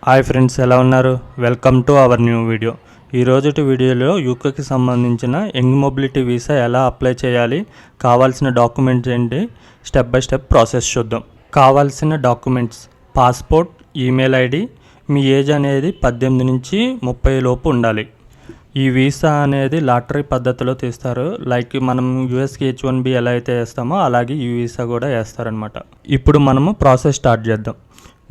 Hi friends, ఎలా ఉన్నారు? Welcome to our new video. ఈ రోజుటి వీడియోలో యూకేకి సంబంధించిన యంగ్ మొబిలిటీ వీసా ఎలా అప్లై చేయాలి, కావాల్సిన డాక్యుమెంట్స్ ఏంటి, స్టెప్ బై స్టెప్ ప్రాసెస్ చూద్దాం. కావాల్సిన డాక్యుమెంట్స్: పాస్పోర్ట్, ఈమెయిల్ ఐడి, మీ ఏజ్ అనేది 18 నుంచి 30 లోపు ఉండాలి. ఈ వీసా అనేది లాటరీ పద్ధతిలో తీస్తారు. లైక్ మనం యూఎస్కి H1B ఎలా అయితే వేస్తామో అలాగే ఈ వీసా కూడా వేస్తారనమాట. ఇప్పుడు మనము ప్రాసెస్ స్టార్ట్ చేద్దాం.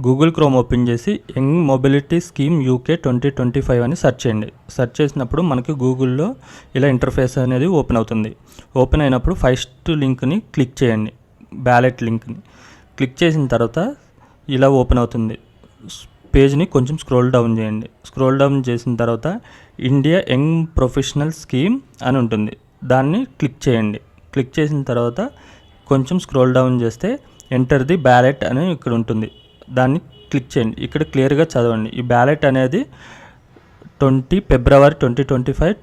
గూగుల్ క్రోమ్ ఓపెన్ చేసి యంగ్ మొబిలిటీ స్కీమ్ యూకే 2025 అని సెర్చ్ చేయండి. సెర్చ్ చేసినప్పుడు మనకి గూగుల్లో ఇలా ఇంటర్ఫేస్ అనేది ఓపెన్ అవుతుంది. ఓపెన్ అయినప్పుడు ఫస్ట్ లింక్ని క్లిక్ చేయండి. బ్యాలెట్ లింక్ని క్లిక్ చేసిన తర్వాత ఇలా ఓపెన్ అవుతుంది. పేజ్ని కొంచెం స్క్రోల్ డౌన్ చేయండి. స్క్రోల్ డౌన్ చేసిన తర్వాత ఇండియా యంగ్ ప్రొఫెషనల్ స్కీమ్ అని ఉంటుంది, దాన్ని క్లిక్ చేయండి. క్లిక్ చేసిన తర్వాత కొంచెం స్క్రోల్ డౌన్ చేస్తే ఎంటర్ ది బ్యాలెట్ అని ఇక్కడ ఉంటుంది, దాన్ని క్లిక్ చేయండి. ఇక్కడ క్లియర్గా చదవండి. ఈ బ్యాలెట్ అనేది 20 ఫిబ్రవరి 2025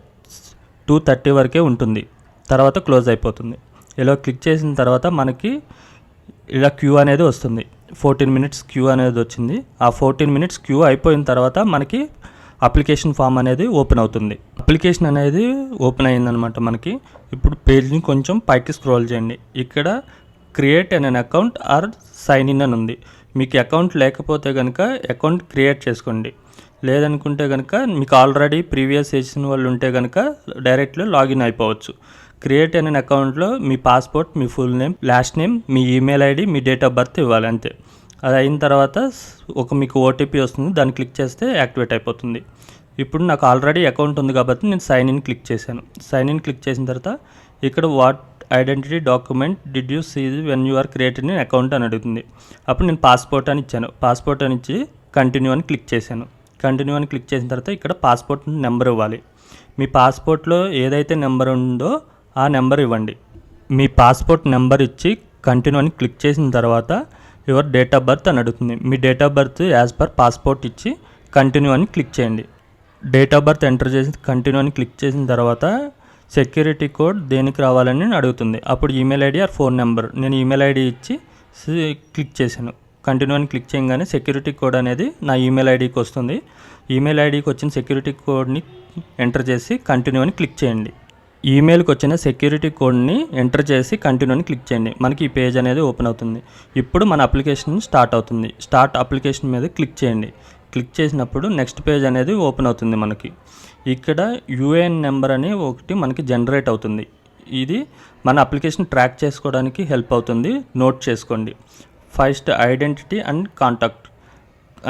2:30 వరకే ఉంటుంది, తర్వాత క్లోజ్ అయిపోతుంది. ఇలా క్లిక్ చేసిన తర్వాత మనకి ఇలా క్యూ అనేది వస్తుంది. 14 మినిట్స్ క్యూ అనేది వచ్చింది. ఆ 14 మినిట్స్ క్యూ అయిపోయిన తర్వాత మనకి అప్లికేషన్ ఫామ్ అనేది ఓపెన్ అవుతుంది. అప్లికేషన్ అనేది ఓపెన్ అయిందనమాట. మనకి ఇప్పుడు పేజ్ని కొంచెం పైకి స్క్రోల్ చేయండి. ఇక్కడ create an account or sign in అని ఉంది. మీకు అకౌంట్ లేకపోతే కనుక అకౌంట్ క్రియేట్ చేసుకోండి. లేదనుకుంటే కనుక మీకు ఆల్రెడీ ప్రీవియస్ చేసిన వాళ్ళు ఉంటే కనుక డైరెక్ట్లో లాగిన్ అయిపోవచ్చు. క్రియేట్ అనే అకౌంట్లో మీ పాస్పోర్ట్, మీ ఫుల్ నేమ్, లాస్ట్ నేమ్, మీ ఈమెయిల్ ఐడి, మీ డేట్ ఆఫ్ బర్త్ ఇవ్వాలి, అంతే. అది అయిన తర్వాత మీకు ఓటీపీ వస్తుంది, దాన్ని క్లిక్ చేస్తే యాక్టివేట్ అయిపోతుంది. ఇప్పుడు నాకు ఆల్రెడీ అకౌంట్ ఉంది కాబట్టి నేను సైన్ ఇన్ క్లిక్ చేశాను. సైన్ ఇన్ క్లిక్ చేసిన తర్వాత ఇక్కడ what identity document did you see when you are created in account అని అడుగుతుంది. అప్పుడు నేను పాస్పోర్ట్ అని ఇచ్చాను. పాస్పోర్ట్ అని ఇచ్చి కంటిన్యూ అని క్లిక్ చేశాను. కంటిన్యూ అని క్లిక్ చేసిన తర్వాత ఇక్కడ పాస్పోర్ట్ నెంబర్ ఇవ్వాలి. మీ పాస్పోర్ట్లో ఏదైతే నెంబర్ ఉందో ఆ నెంబర్ ఇవ్వండి. మీ పాస్పోర్ట్ నెంబర్ ఇచ్చి కంటిన్యూ అని క్లిక్ చేసిన తర్వాత యువర్ డేట్ ఆఫ్ బర్త్ అని అడుగుతుంది. మీ date of birth as per passport ఇచ్చి కంటిన్యూ అని క్లిక్ చేయండి. డేట్ ఆఫ్ బర్త్ ఎంటర్ చేసి కంటిన్యూ అని క్లిక్ చేసిన తర్వాత సెక్యూరిటీ కోడ్ దేనికి రావాలని అడుగుతుంది. అప్పుడు email ID or phone number, నేను ఈమెయిల్ ఐడి ఇచ్చి క్లిక్ చేశాను. కంటిన్యూ అని క్లిక్ చేయగానే సెక్యూరిటీ కోడ్ అనేది నా ఈమెయిల్ ఐడికి వస్తుంది. ఈమెయిల్ ఐడికి వచ్చిన సెక్యూరిటీ కోడ్ని ఎంటర్ చేసి కంటిన్యూ అని క్లిక్ చేయండి. ఈమెయిల్కి వచ్చిన సెక్యూరిటీ కోడ్ని ఎంటర్ చేసి కంటిన్యూ అని క్లిక్ చేయండి. మనకి ఈ పేజ్ అనేది ఓపెన్ అవుతుంది. ఇప్పుడు మన అప్లికేషన్ స్టార్ట్ అవుతుంది. స్టార్ట్ అప్లికేషన్ మీద క్లిక్ చేయండి. క్లిక్ చేసినప్పుడు నెక్స్ట్ పేజ్ అనేది ఓపెన్ అవుతుంది. మనకి ఇక్కడ యూఏఎన్ నెంబర్ అని ఒకటి మనకి జనరేట్ అవుతుంది. ఇది మన అప్లికేషన్ ట్రాక్ చేసుకోవడానికి హెల్ప్ అవుతుంది, నోట్ చేసుకోండి. ఫస్ట్ ఐడెంటిటీ అండ్ కాంటాక్ట్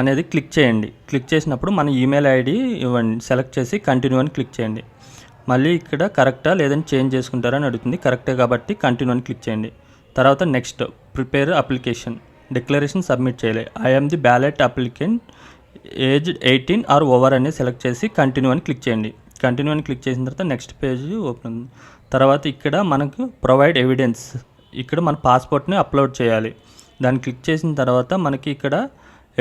అనేది క్లిక్ చేయండి. క్లిక్ చేసినప్పుడు మన ఈమెయిల్ ఐడి ఇవ్వండి. సెలెక్ట్ చేసి కంటిన్యూ అని క్లిక్ చేయండి. మళ్ళీ ఇక్కడ కరెక్టా లేదని చేంజ్ చేసుకుంటారని అడుగుతుంది. కరెక్టే కాబట్టి కంటిన్యూ అని క్లిక్ చేయండి. తర్వాత next prepare application declaration submit చేయాలి. I'm the ballot applicant age 18 or over అని సెలెక్ట్ చేసి కంటిన్యూ అని క్లిక్ చేయండి. కంటిన్యూ అని క్లిక్ చేసిన తర్వాత నెక్స్ట్ పేజ్ ఓపెన్ ఉంది. తర్వాత ఇక్కడ మనకు ప్రొవైడ్ ఎవిడెన్స్, ఇక్కడ మన పాస్పోర్ట్ని అప్లోడ్ చేయాలి. దాన్ని క్లిక్ చేసిన తర్వాత మనకి ఇక్కడ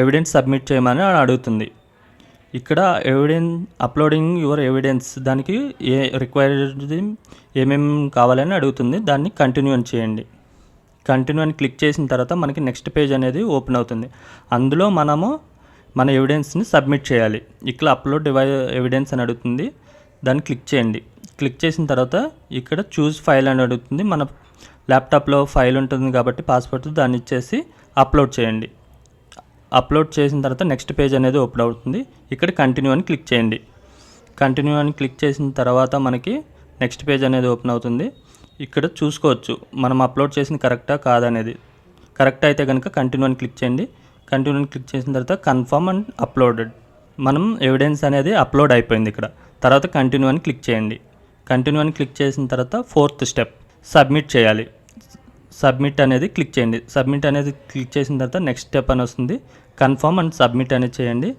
ఎవిడెన్స్ సబ్మిట్ చేయమని అడుగుతుంది. ఇక్కడ అప్లోడింగ్ యువర్ ఎవిడెన్స్, దానికి రిక్వైర్డ్ ఏమేమి కావాలని అడుగుతుంది. దాన్ని కంటిన్యూ అని చేయండి. కంటిన్యూ అని క్లిక్ చేసిన తర్వాత మనకి నెక్స్ట్ పేజ్ అనేది ఓపెన్ అవుతుంది. అందులో మనము మన ఎవిడెన్స్ని సబ్మిట్ చేయాలి. ఇక్కడ అప్లోడ్ ఎవిడెన్స్ అని అడుగుతుంది, దాన్ని క్లిక్ చేయండి. క్లిక్ చేసిన తర్వాత ఇక్కడ చూస్ ఫైల్ అని అడుగుతుంది. మన ల్యాప్టాప్లో ఫైల్ ఉంటుంది కాబట్టి పాస్పోర్ట్ దాన్ని ఇచ్చేసి అప్లోడ్ చేయండి. అప్లోడ్ చేసిన తర్వాత నెక్స్ట్ పేజ్ అనేది ఓపెన్ అవుతుంది. ఇక్కడ కంటిన్యూ అని క్లిక్ చేయండి. కంటిన్యూ అని క్లిక్ చేసిన తర్వాత మనకి నెక్స్ట్ పేజ్ అనేది ఓపెన్ అవుతుంది. ఇక్కడ చూసుకోవచ్చు మనం అప్లోడ్ చేసిన కరెక్టా కాదనేది. కరెక్ట్ అయితే కనుక కంటిన్యూ అని క్లిక్ చేయండి. కంటిన్యూ అని క్లిక్ చేసిన తర్వాత కన్ఫర్మ్ అండ్ అప్లోడెడ్, మనం ఎవిడెన్స్ అనేది అప్లోడ్ అయిపోయింది. ఇక్కడ తర్వాత కంటిన్యూ అని క్లిక్ చేయండి. కంటిన్యూ అని క్లిక్ చేసిన తర్వాత ఫోర్త్ స్టెప్ సబ్మిట్ చేయాలి. సబ్మిట్ అనేది క్లిక్ చేయండి. సబ్మిట్ అనేది క్లిక్ చేసిన తర్వాత నెక్స్ట్ స్టెప్ అని వస్తుంది. కన్ఫర్మ్ అండ్ సబ్మిట్ అనేది చేయండి.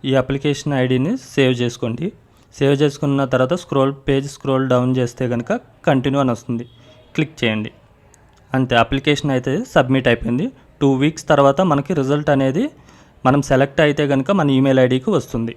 ఈ అప్లికేషన్ ఐడిని సేవ్ చేసుకోండి. సేవ్ చేసుకున్న తర్వాత స్క్రోల్ డౌన్ చేస్తే కనుక కంటిన్యూ అని వస్తుంది, క్లిక్ చేయండి. అంతే, అప్లికేషన్ అయితే సబ్మిట్ అయిపోయింది. 2 వీక్స్ తర్వాత మనకి రిజల్ట్ అనేది మనం సెలెక్ట్ అయితే కనుక మన ఈమెయిల్ ఐడికి వస్తుంది.